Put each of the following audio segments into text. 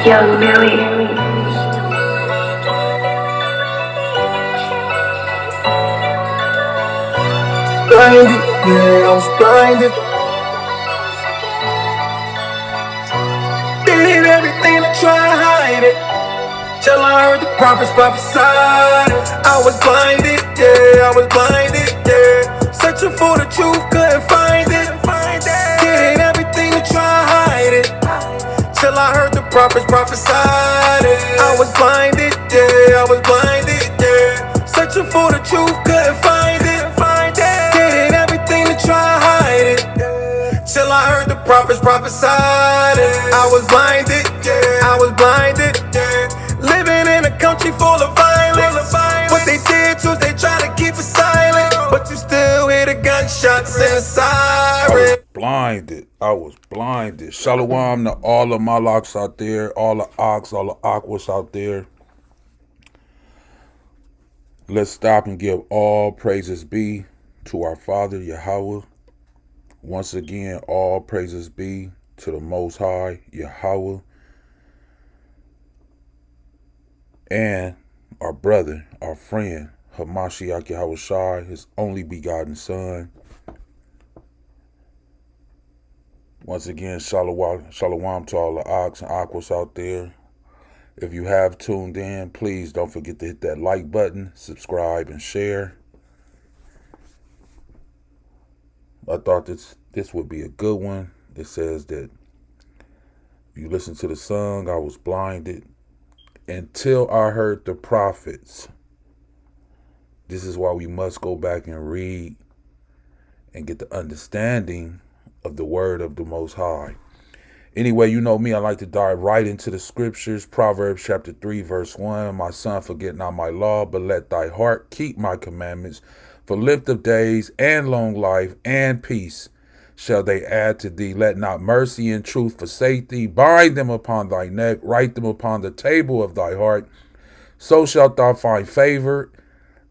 Young Millie. Blinded, yeah, I was blinded. Did everything to try to hide it, till I heard the prophets prophesy. I was blinded, yeah, I was blinded, yeah. Searching for the truth, couldn't find it. Did everything to try to hide it, till I heard the prophets prophesy. I was blinded, yeah, I was blinded, yeah. Searching for the truth, couldn't find it. Did everything to try to hide it, till I heard the prophets prophesied. I was blinded, yeah, I was blinded, yeah. Living in a country full of violence. What they did to us, they try to keep it silent, but you still hear the gunshots and the sirens. Blinded. I was blinded. Shalawam to all of my locks out there, all the ox, all the Ahchwaths out there. Let's stop and give all praises be to our Father Yahweh. Once again, all praises be to the Most High Yahweh and our brother, our friend, Hamashiach Yahweh Shai, his only begotten Son. Once again, shalom to all the ox and Ahchwaths out there. If you have tuned in, please don't forget to hit that like button, subscribe, and share. I thought this would be a good one. It says that if you listen to the song, I was blinded until I heard the prophets. This is why we must go back and read and get the understanding of the word of the Most High. Anyway, you know me, I like to dive right into the scriptures. Proverbs chapter 3, verse 1. My son, forget not my law, but let thy heart keep my commandments. For length of days and long life and peace shall they add to thee. Let not mercy and truth forsake thee. Bind them upon thy neck, write them upon the table of thy heart. So shalt thou find favor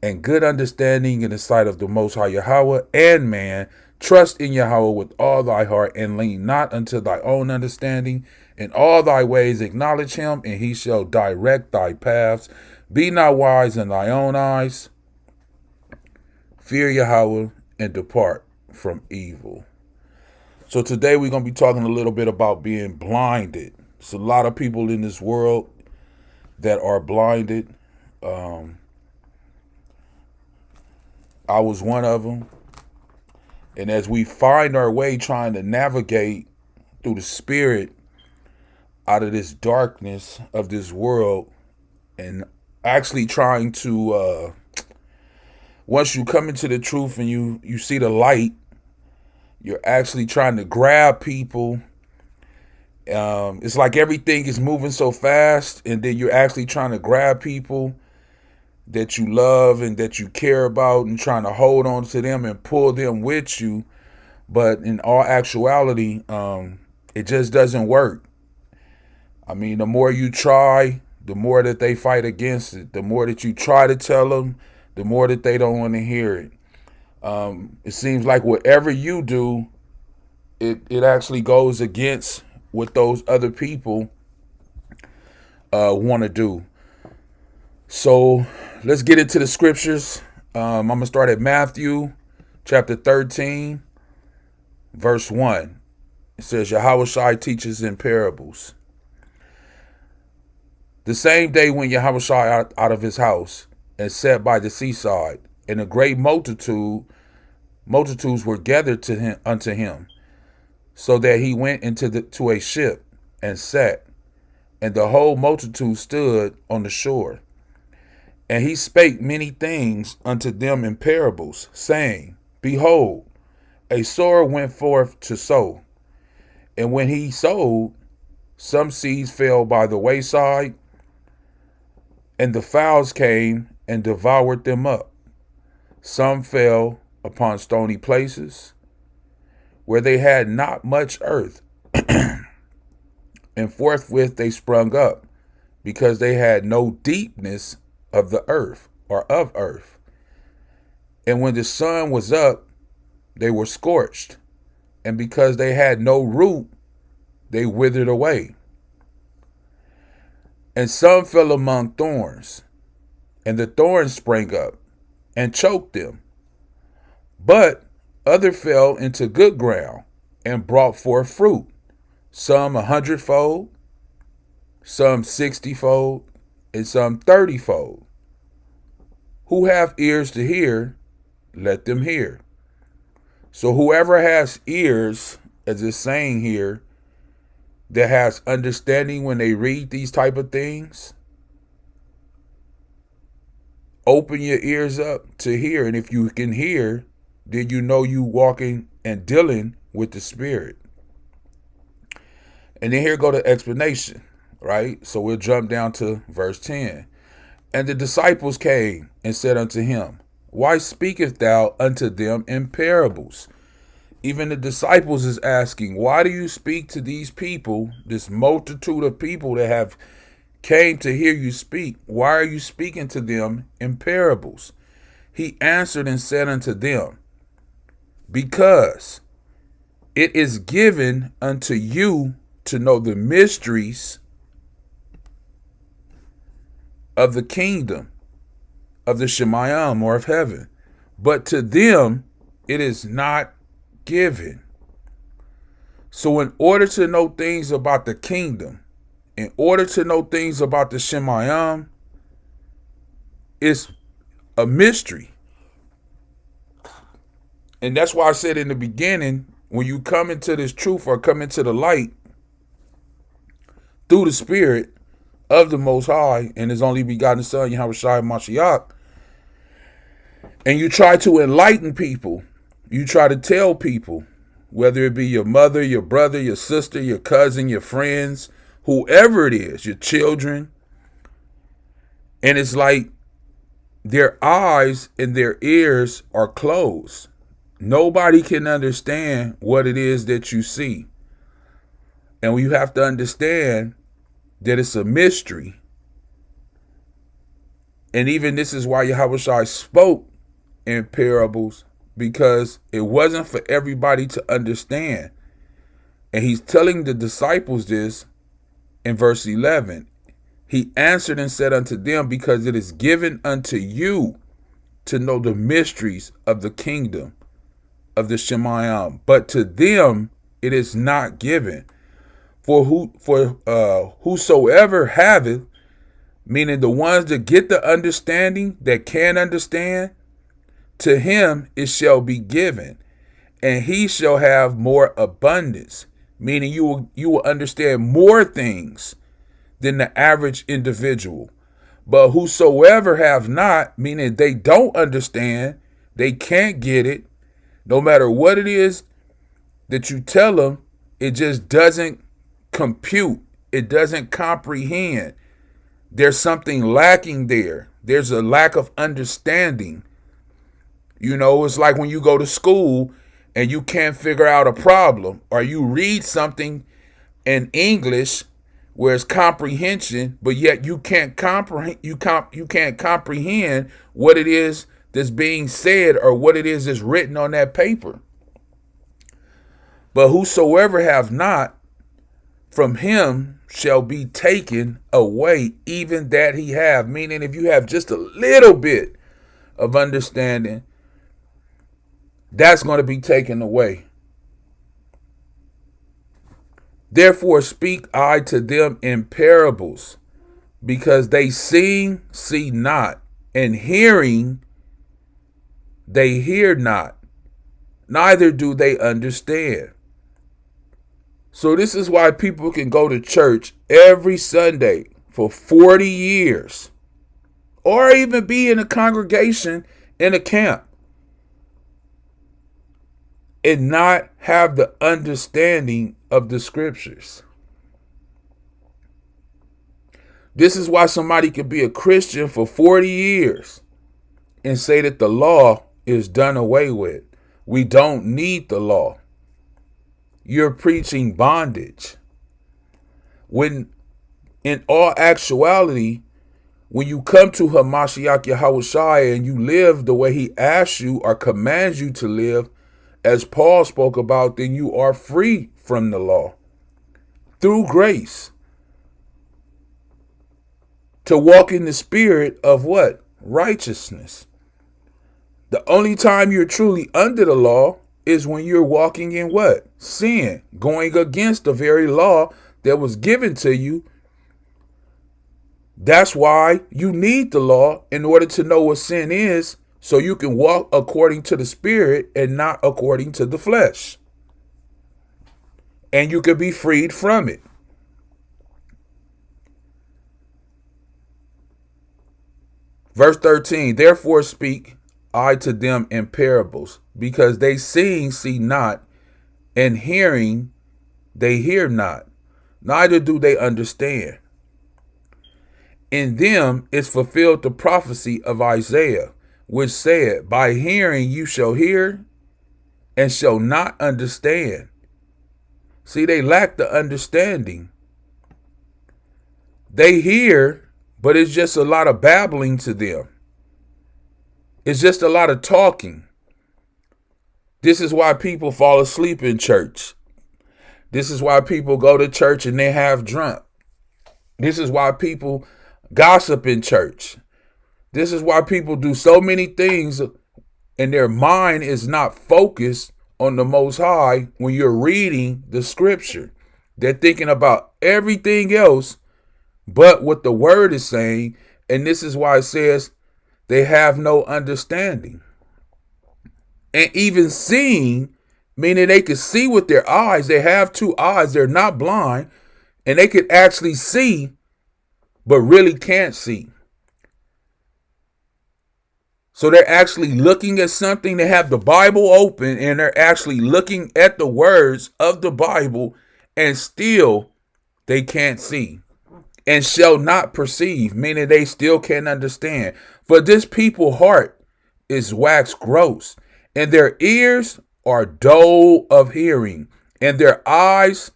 and good understanding in the sight of the Most High Yahweh and man. Trust in Yahweh with all thy heart, and lean not unto thy own understanding. In all thy ways acknowledge him, and he shall direct thy paths. Be not wise in thy own eyes. Fear Yahweh and depart from evil. So today we're going to be talking a little bit about being blinded. There's a lot of people in this world that are blinded. I was one of them. And as we find our way trying to navigate through the spirit out of this darkness of this world, and actually trying to, once you come into the truth and you see the light, you're actually trying to grab people. It's like everything is moving so fast, and then you're actually trying to grab people that you love and that you care about, and trying to hold on to them and pull them with you. But in all actuality, it just doesn't work. I mean, the more you try, the more that they fight against it. The more that you try to tell them, the more that they don't want to hear it. It seems like whatever you do, it actually goes against what those other people want to do. So let's get into the scriptures. I'm going to start at Matthew chapter 13, verse 1. It says, Yahweh Shai teaches in parables. The same day when Yahweh Shai out of his house and sat by the seaside, and a great multitudes were gathered to him unto him, so that he went to a ship and sat, and the whole multitude stood on the shore. And he spake many things unto them in parables, saying, Behold, a sower went forth to sow. And when he sowed, some seeds fell by the wayside, and the fowls came and devoured them up. Some fell upon stony places, where they had not much earth, and forthwith they sprung up, because they had no deepness of the earth, or of earth. And when the sun was up, they were scorched, and because they had no root, they withered away. And some fell among thorns, and the thorns sprang up and choked them. But other fell into good ground and brought forth fruit, some 100-fold, some 60-fold, and some 30-fold. Who have ears to hear, let them hear. So whoever has ears, as it's saying here, that has understanding when they read these type of things, open your ears up to hear. And if you can hear, then you know you walking and dealing with the Spirit. And then here go the explanation, right? So we'll jump down to verse 10. And the disciples came and said unto him, Why speakest thou unto them in parables? Even the disciples is asking, why do you speak to these people, this multitude of people that have came to hear you speak? Why are you speaking to them in parables? He answered and said unto them, Because it is given unto you to know the mysteries of the kingdom of the Shemayim, or of heaven, but to them it is not given. So in order to know things about the kingdom, in order to know things about the Shemayim, it's a mystery. And that's why I said in the beginning, when you come into this truth or come into the light through the Spirit of the Most High and His only begotten Son, Yahweh Shai Mashiach, and you try to enlighten people, you try to tell people, whether it be your mother, your brother, your sister, your cousin, your friends, whoever it is, your children, and it's like their eyes and their ears are closed. Nobody can understand what it is that you see. And you have to understand that it's a mystery. And even this is why Yahweh Shai spoke in parables, because it wasn't for everybody to understand. And he's telling the disciples this in verse 11. He answered and said unto them, Because it is given unto you to know the mysteries of the kingdom of the Shemayim, but to them it is not given. For whosoever haveth, meaning the ones that get the understanding, that can understand, to him it shall be given, and he shall have more abundance, meaning you will understand more things than the average individual. But whosoever have not, meaning they don't understand, they can't get it, no matter what it is that you tell them, it just doesn't compute. It doesn't comprehend. There's something lacking there. There's a lack of understanding. You know, it's like when you go to school and you can't figure out a problem, or you read something in English where it's comprehension, but yet you can't comprehend. You can't comprehend what it is that's being said or what it is that's written on that paper. But whosoever have not, from him shall be taken away even that he have. Meaning, if you have just a little bit of understanding, that's going to be taken away. Therefore speak I to them in parables, because they seeing, see not, and hearing, they hear not, neither do they understand. So this is why people can go to church every Sunday for 40 years, or even be in a congregation in a camp, and not have the understanding of the scriptures. This is why somebody could be a Christian for 40 years and say that the law is done away with. We don't need the law. You're preaching bondage. When in all actuality, when you come to Hamashiach Yahweh Shai and you live the way he asks you or commands you to live, as Paul spoke about, then you are free from the law through grace. to walk in the spirit of what? Righteousness. The only time you're truly under the law is when you're walking in what? Sin, going against the very law that was given to you. That's why you need the law in order to know what sin is, so you can walk according to the spirit and not according to the flesh. And you can be freed from it. Verse 13, therefore speak I to them in parables, because they seeing see not, and hearing they hear not, neither do they understand. In them is fulfilled the prophecy of Isaiah, which said, by hearing you shall hear, and shall not understand. See, they lack the understanding. They hear, but it's just a lot of babbling to them. It's just a lot of talking. This is why people fall asleep in church. This is why people go to church and they half drunk. This is why people gossip in church. This is why people do so many things and their mind is not focused on the Most High when you're reading the scripture. They're thinking about everything else but what the word is saying. And this is why it says they have no understanding. And even seeing, meaning they can see with their eyes. They have two eyes. They're not blind. And they could actually see, but really can't see. So they're actually looking at something. They have the Bible open and they're actually looking at the words of the Bible, and still they can't see and shall not perceive, meaning they still can't understand. For this people heart is waxed gross, and their ears are dull of hearing, and their eyes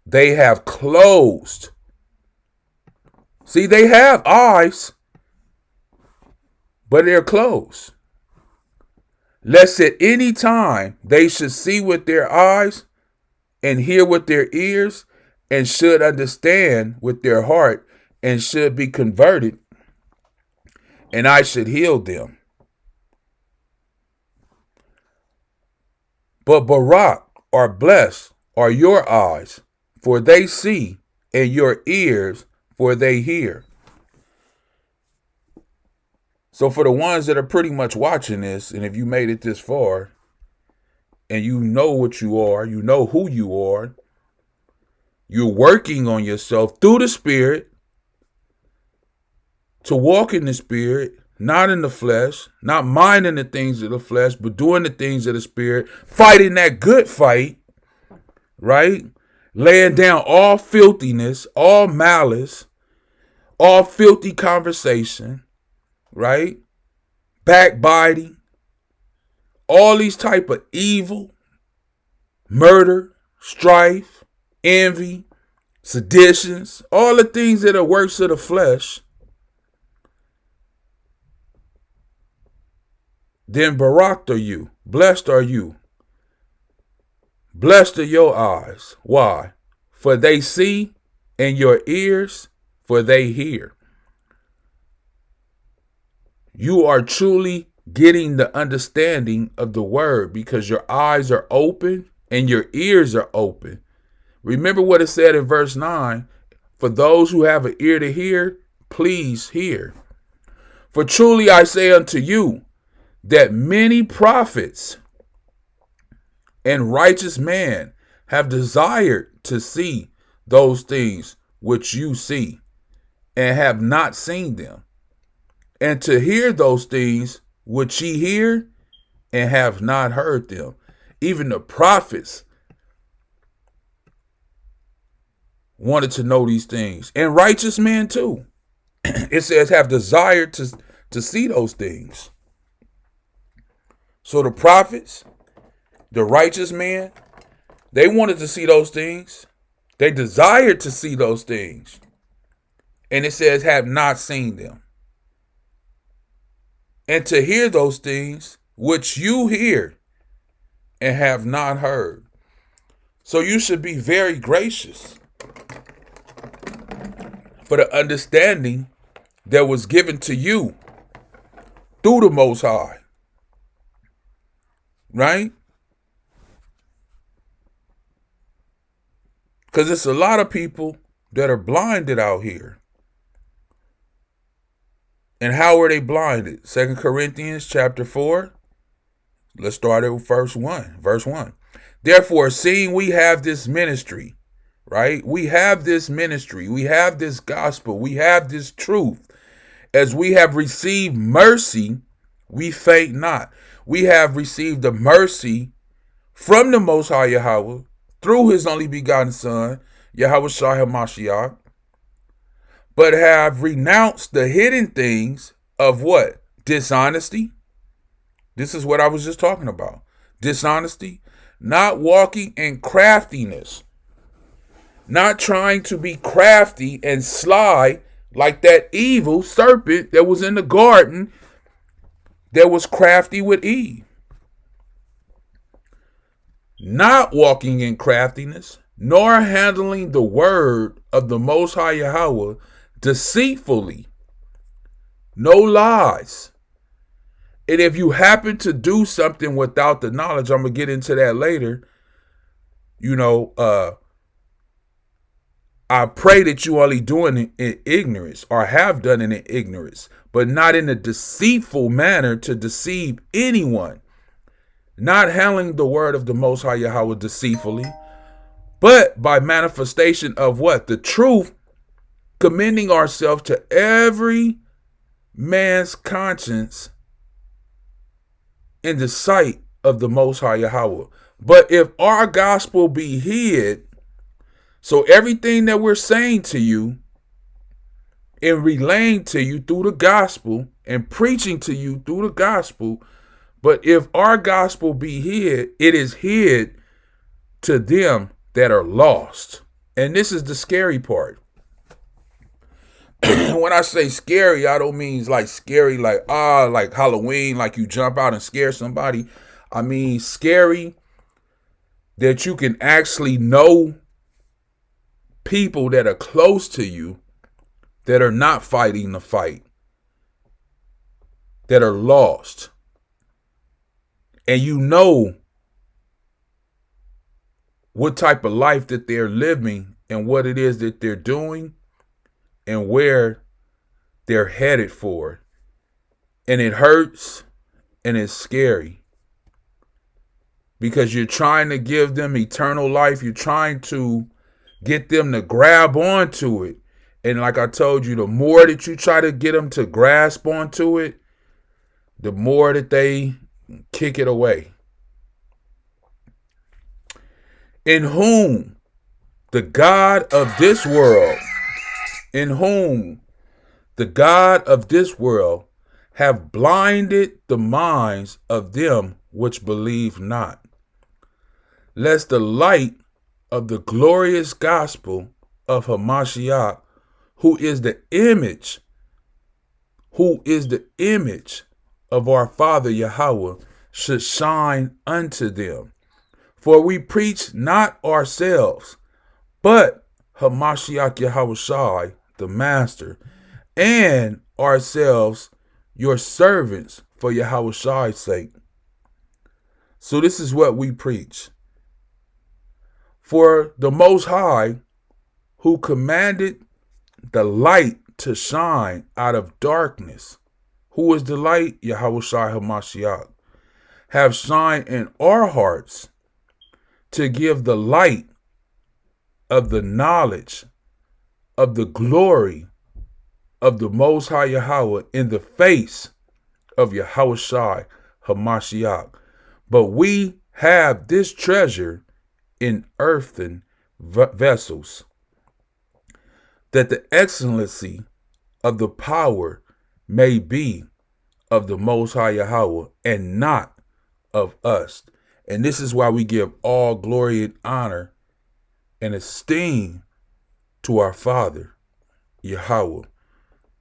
they have closed. See, they have eyes, but they're closed. Lest at any time they should see with their eyes and hear with their ears and should understand with their heart and should be converted, and I should heal them. But Barak, or blessed are your eyes, for they see, and your ears, for they hear. So for the ones that are pretty much watching this, and if you made it this far, and you know what you are, you know who you are, you're working on yourself through the Spirit to walk in the Spirit, not in the flesh, not minding the things of the flesh, but doing the things of the Spirit, fighting that good fight, right? Laying down all filthiness, all malice, all filthy conversation, right? Backbiting, all these type of evil, murder, strife, envy, seditions, all the things that are works of the flesh. Then baraked are you, blessed are you, blessed are your eyes. Why? For they see, and your ears, for they hear. You are truly getting the understanding of the word because your eyes are open and your ears are open. Remember what it said in verse 9, for those who have an ear to hear, please hear. For truly I say unto you that many prophets and righteous men have desired to see those things which you see and have not seen them, and to hear those things which ye hear and have not heard them. Even the prophets wanted to know these things, and righteous men too. It says have desired to see those things. So the prophets, the righteous men, they wanted to see those things. They desired to see those things. And it says have not seen them. And to hear those things which you hear and have not heard. So you should be very gracious for the understanding that was given to you through the Most High, right? Because it's a lot of people that are blinded out here. And how are they blinded? 2 Corinthians chapter 4. Let's start at verse 1. Verse 1. Therefore, seeing we have this ministry, right? We have this ministry. We have this gospel. We have this truth. As we have received mercy, we faint not. We have received the mercy from the Most High Yahweh through his only begotten Son, Yahweh Shai HaMashiach, but have renounced the hidden things of what? Dishonesty. This is what I was just talking about. Dishonesty, not walking in craftiness, not trying to be crafty and sly like that evil serpent that was in the garden that was crafty with Eve. Not walking in craftiness, nor handling the word of the Most High Yahweh deceitfully. No lies. And if you happen to do something without the knowledge, I'm going to get into that later. I pray that you only doing it in ignorance or have done it in ignorance, but not in a deceitful manner to deceive anyone. Not handling the word of the Most High Yahweh deceitfully, but by manifestation of what? The truth, commending ourselves to every man's conscience in the sight of the Most High Yahweh. But if our gospel be hid, so everything that we're saying to you and relaying to you through the gospel and preaching to you through the gospel, but if our gospel be hid, it is hid to them that are lost. And this is the scary part. When I say scary, I don't mean like scary like Halloween, like you jump out and scare somebody. I mean scary that you can actually know people that are close to you that are not fighting the fight, that are lost. And you know what type of life that they're living and what it is that they're doing and where they're headed for. And it hurts and it's scary because you're trying to give them eternal life. You're trying to get them to grab onto it. And like I told you, the more that you try to get them to grasp onto it, the more that they kick it away. In whom the God of this world, have blinded the minds of them which believe not, lest the light of the glorious gospel of Hamashiach, who is the image of our Father Yahweh, should shine unto them. For we preach not ourselves, but Hamashiach Yahweh Shai, the Master, and ourselves, your servants, for Yahweh Shai's sake. So this is what we preach. For the Most High, who commanded the light to shine out of darkness, who is the light? Yahweh Shai HaMashiach, have shined in our hearts to give the light of the knowledge of the glory of the Most High Yahweh in the face of Yahweh Shai HaMashiach. But we have this treasure in earthen vessels, that the excellency of the power may be of the Most High Yahweh and not of us. And this is why we give all glory and honor and esteem to our Father Yahweh,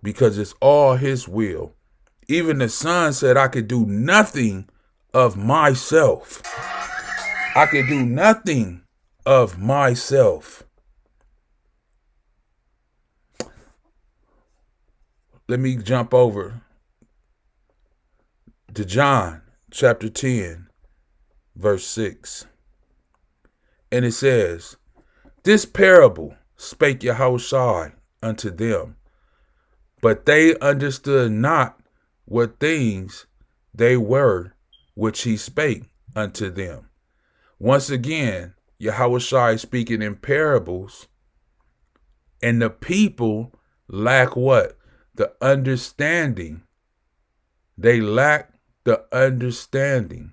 because it's all his will. Even the Son said, I could do nothing of myself. I could do nothing of myself. let me jump over to John chapter 10, verse 6. And it says, this parable spake Yahushua unto them, but they understood not what things they were which he spake unto them. Once again, Yahushua is speaking in parables, and the people lack what? The understanding. They lack the understanding.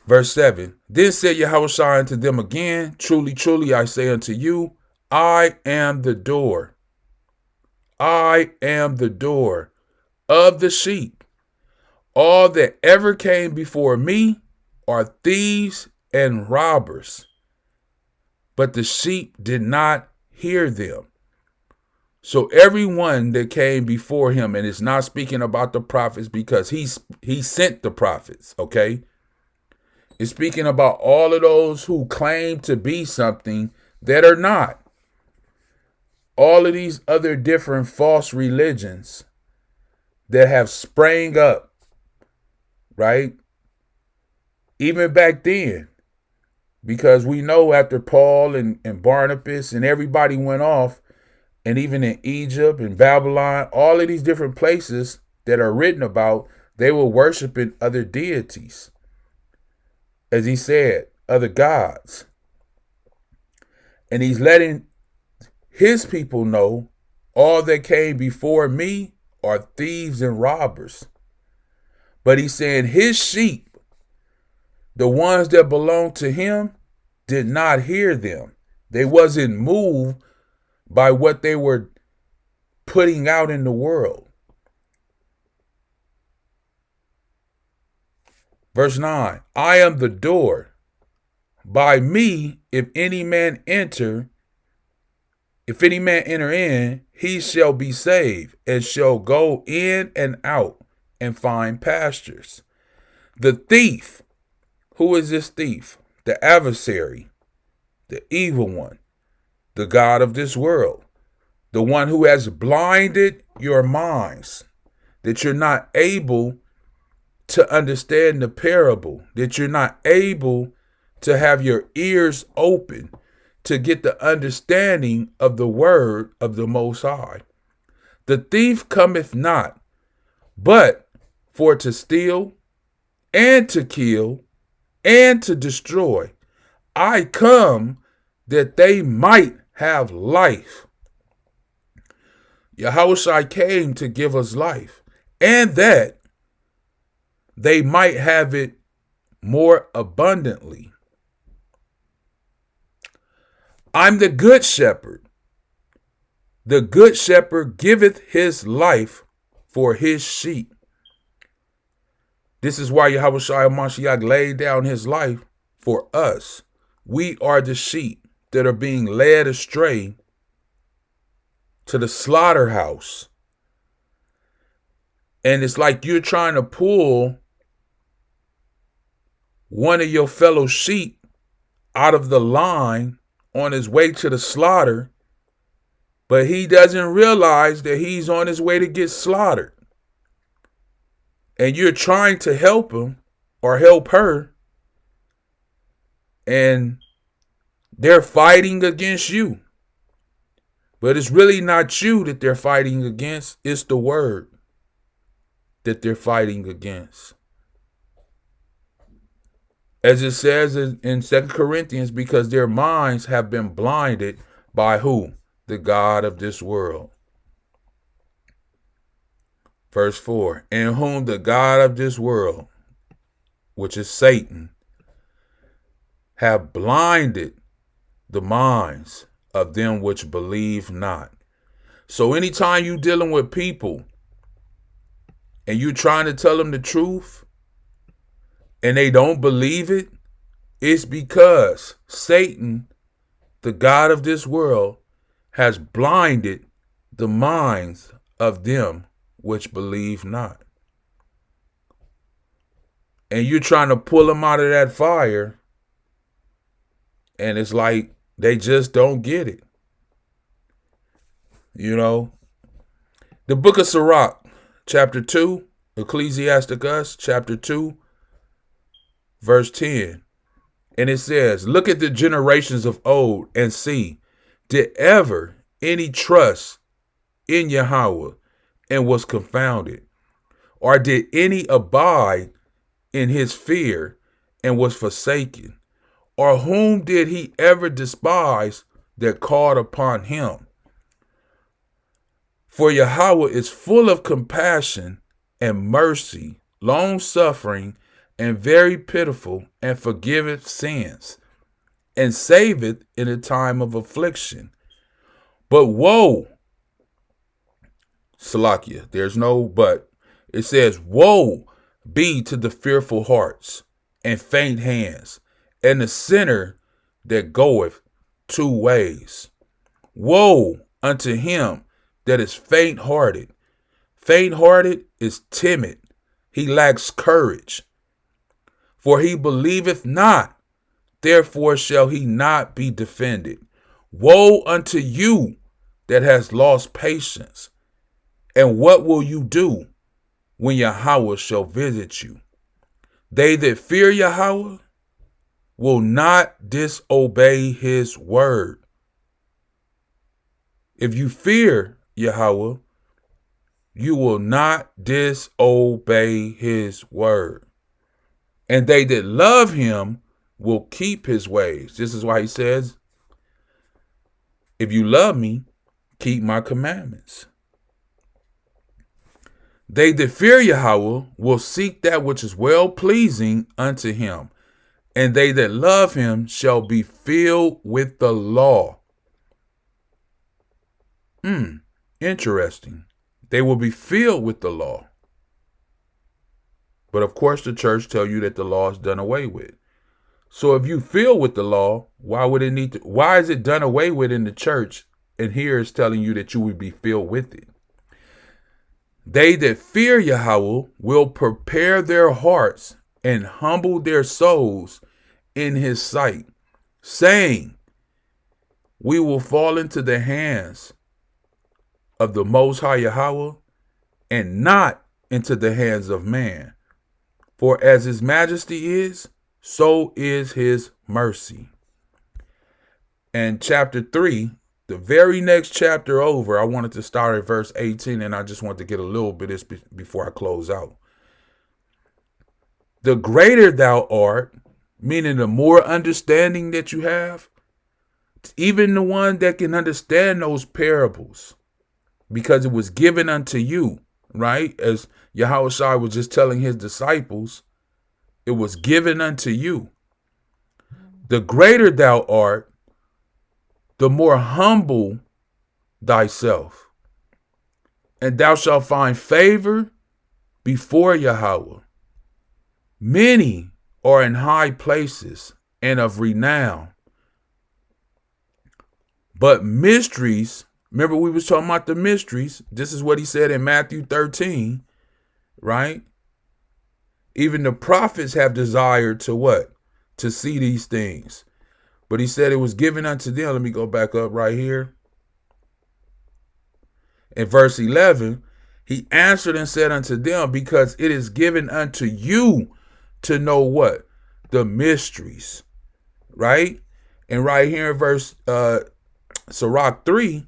Verse 7, then said Yahushua unto them again, truly, truly, I say unto you, I am the door. I am the door of the sheep. All that ever came before me are thieves and robbers, but the sheep did not hear them. So everyone that came before him, and it's not speaking about the prophets because he sent the prophets, okay? It's speaking about all of those who claim to be something that are not. All of these other different false religions that have sprang up, right? Even back then, because we know after Paul and Barnabas and everybody went off, and even in Egypt and Babylon, all of these different places that are written about, they were worshiping other deities. As he said, other gods. And he's letting his people know all that came before me are thieves and robbers. But he's saying his sheep, the ones that belong to him, did not hear them. They wasn't moved by what they were putting out in the world. Verse 9, I am the door. By me, if any man enter in, he shall be saved, and shall go in and out and find pastures. The thief, who is this thief? The adversary, the evil one, the god of this world, the one who has blinded your minds, that you're not able to understand the parable, that you're not able to have your ears open to get the understanding of the word of the Most High. The thief cometh not, but for to steal and to kill and to destroy. I come that they might have life. Yahushua came to give us life, and that they might have it more abundantly. I'm the good shepherd. The good shepherd giveth his life for his sheep. This is why Yahushua Mashiach laid down his life for us. We are the sheep that are being led astray to the slaughterhouse. And it's like you're trying to pull one of your fellow sheep out of the line on his way to the slaughter, but he doesn't realize that he's on his way to get slaughtered. And you're trying to help him or help her, and they're fighting against you. But it's really not you that they're fighting against. It's the word that they're fighting against. As it says in 2 Corinthians, because their minds have been blinded by who? The god of this world. Verse 4, in whom the god of this world, which is Satan, have blinded the minds of them which believe not. So anytime you're dealing with people and you're trying to tell them the truth and they don't believe it, it's because Satan, the god of this world, has blinded the minds of them which believe not. And you're trying to pull them out of that fire, and it's like they just don't get it. You know, the book of Sirach, chapter 2, Ecclesiasticus, chapter 2, verse 10. And it says, look at the generations of old and see, did ever any trust in Yahweh and was confounded? Or did any abide in his fear and was forsaken? Or whom did he ever despise that called upon him? For Yahweh is full of compassion and mercy, long suffering, and very pitiful, and forgiveth sins, and saveth in a time of affliction. But woe, Salakia, there's no but. It says, woe be to the fearful hearts and faint hands, and the sinner that goeth two ways. Woe unto him that is faint hearted. Faint hearted is timid. He lacks courage. For he believeth not, therefore shall he not be defended. Woe unto you that has lost patience. And what will you do when Yahweh shall visit you? They that fear Yahweh will not disobey his word. If you fear Yahweh, you will not disobey his word. And they that love him will keep his ways. This is why he says, if you love me, keep my commandments. They that fear Yahweh will seek that which is well pleasing unto him, and they that love him shall be filled with the law. Interesting. They will be filled with the law. But of course, the church tell you that the law is done away with. So if you filled with the law, why is it done away with in the church? And here it's telling you that you would be filled with it. They that fear Yahweh will prepare their hearts and humble their souls in his sight, saying, we will fall into the hands of the Most High Yahweh and not into the hands of man. For as his majesty is, so is his mercy. And chapter 3, the very next chapter over, I wanted to start at verse 18, and I just want to get a little bit of this before I close out. The greater thou art, meaning the more understanding that you have, even the one that can understand those parables, because it was given unto you, right? As Yahushua was just telling his disciples, it was given unto you. The greater thou art, the more humble thyself, and thou shalt find favor before Yahweh. Many are in high places and of renown, but mysteries, remember we was talking about the mysteries. This is what he said in Matthew 13, right? Even the prophets have desired to what? To see these things. But he said it was given unto them. Let me go back up right here. In verse 11, he answered and said unto them, because it is given unto you to know what? The mysteries, right? And right here in verse Sirach 3,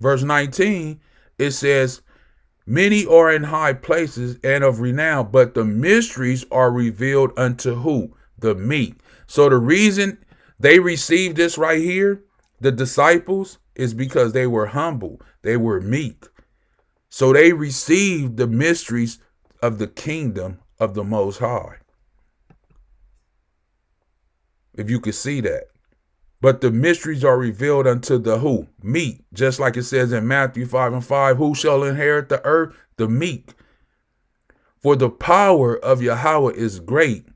verse 19, it says, many are in high places and of renown, but the mysteries are revealed unto who? The meek. So the reason they received this right here, the disciples, is because they were humble. They were meek. So they received the mysteries of the kingdom of the Most High. If you could see that. But the mysteries are revealed unto the who? Meek. Just like it says in Matthew 5:5, who shall inherit the earth? The meek. For the power of Yahweh is great,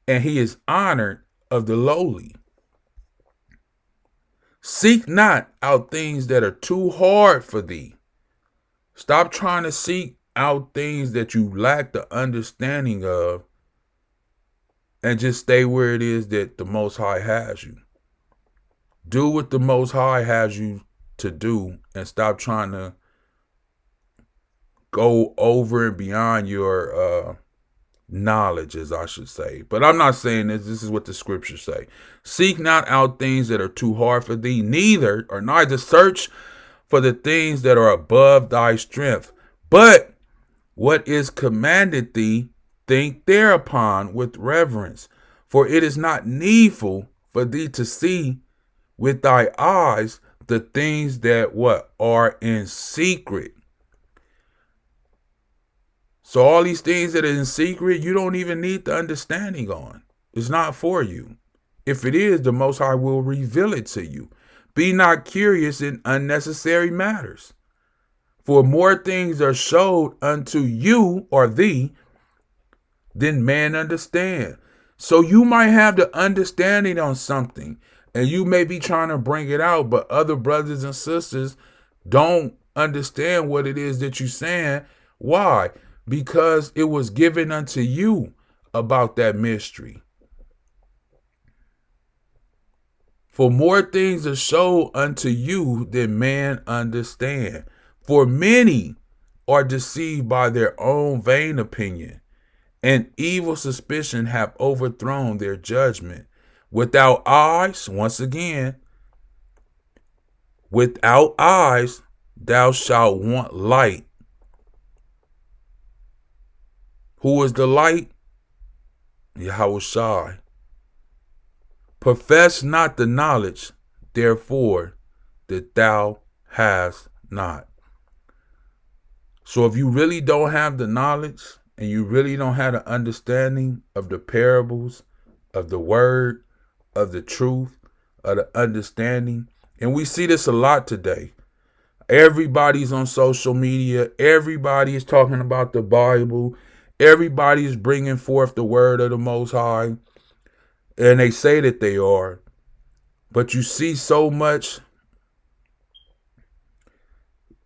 and he is honored of the lowly. Seek not out things that are too hard for thee. Stop trying to seek out things that you lack the understanding of and just stay where it is that the Most High has you. Do what the Most High has you to do and stop trying to go over and beyond your knowledge, as I should say. But I'm not saying this. This is what the scriptures say. Seek not out things that are too hard for thee, neither search for the things that are above thy strength. But what is commanded thee, think thereupon with reverence. For it is not needful for thee to see with thy eyes the things that what are in secret. So all these things that are in secret, you don't even need the understanding on. It's not for you. If it is, the Most High will reveal it to you. Be not curious in unnecessary matters. For more things are showed unto you or thee than man understand. So you might have the understanding on something, and you may be trying to bring it out, but other brothers and sisters don't understand what it is that you're saying. Why? Because it was given unto you about that mystery. For more things are showed unto you than man understand. For many are deceived by their own vain opinion, and evil suspicion have overthrown their judgment. Without eyes, once again, without eyes, thou shalt want light. Who is the light? Yahushai. Profess not the knowledge, therefore, that thou hast not. So if you really don't have the knowledge, and you really don't have the understanding of the parables, of the word, of the truth, of the understanding, and we see this a lot today. Everybody's on social media. Everybody is talking about the Bible. Everybody is bringing forth the word of the Most High. And they say that they are. But you see so much.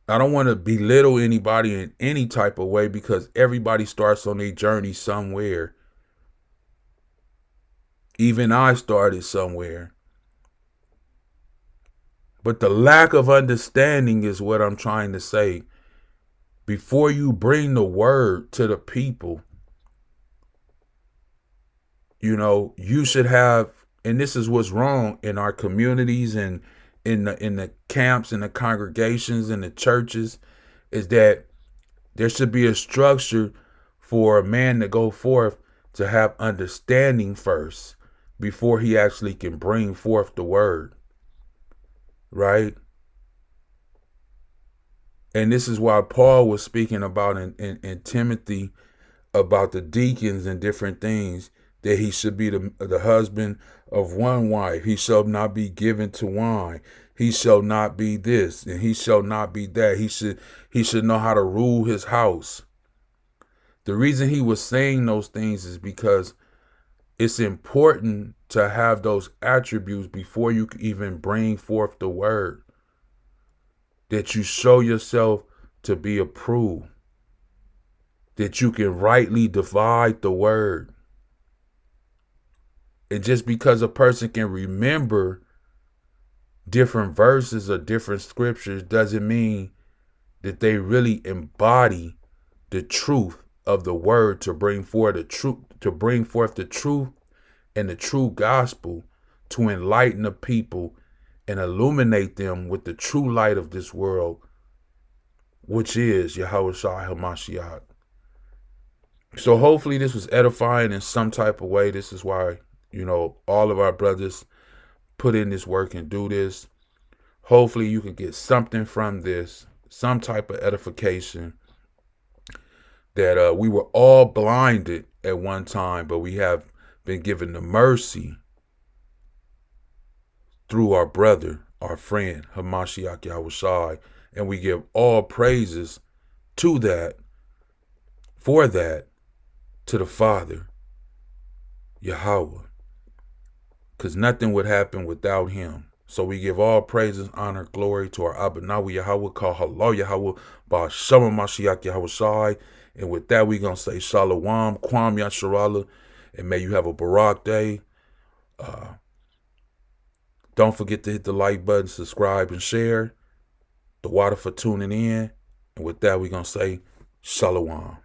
I don't want to belittle anybody in any type of way, because everybody starts on their journey somewhere. Even I started somewhere. But the lack of understanding is what I'm trying to say. Before you bring the word to the people, you should have, and this is what's wrong in our communities and in the camps and the congregations and the churches, is that there should be a structure for a man to go forth to have understanding first before he actually can bring forth the word. Right? And this is why Paul was speaking about in Timothy about the deacons and different things, that he should be the husband of one wife. He shall not be given to wine. He shall not be this, and he shall not be that. He should know how to rule his house. The reason he was saying those things is because it's important to have those attributes before you can even bring forth the word. That you show yourself to be approved. That you can rightly divide the word. And just because a person can remember different verses or different scriptures doesn't mean that they really embody the truth of the word to bring forth the truth and the true gospel to enlighten the people and illuminate them with the true light of this world, which is Yahushua HaMashiach. So hopefully this was edifying in some type of way. This is why, all of our brothers put in this work and do this. Hopefully you can get something from this, some type of edification, that we were all blinded at one time, but we have been given the mercy through our brother, our friend, Hamashiach Yahushai, and we give all praises to that, for that, to the Father, Yahweh, because nothing would happen without him. So we give all praises, honor, glory to our Abba Nawi Yahweh, call Halal Yahweh, Ba'Shem Mashiach Yahushai. And with that, we're going to say Shalawam, Kwam Yasharala, And may you have a Barak day. Don't forget to hit the like button, subscribe, and share. The water for tuning in. And with that, we're going to say Shalawam.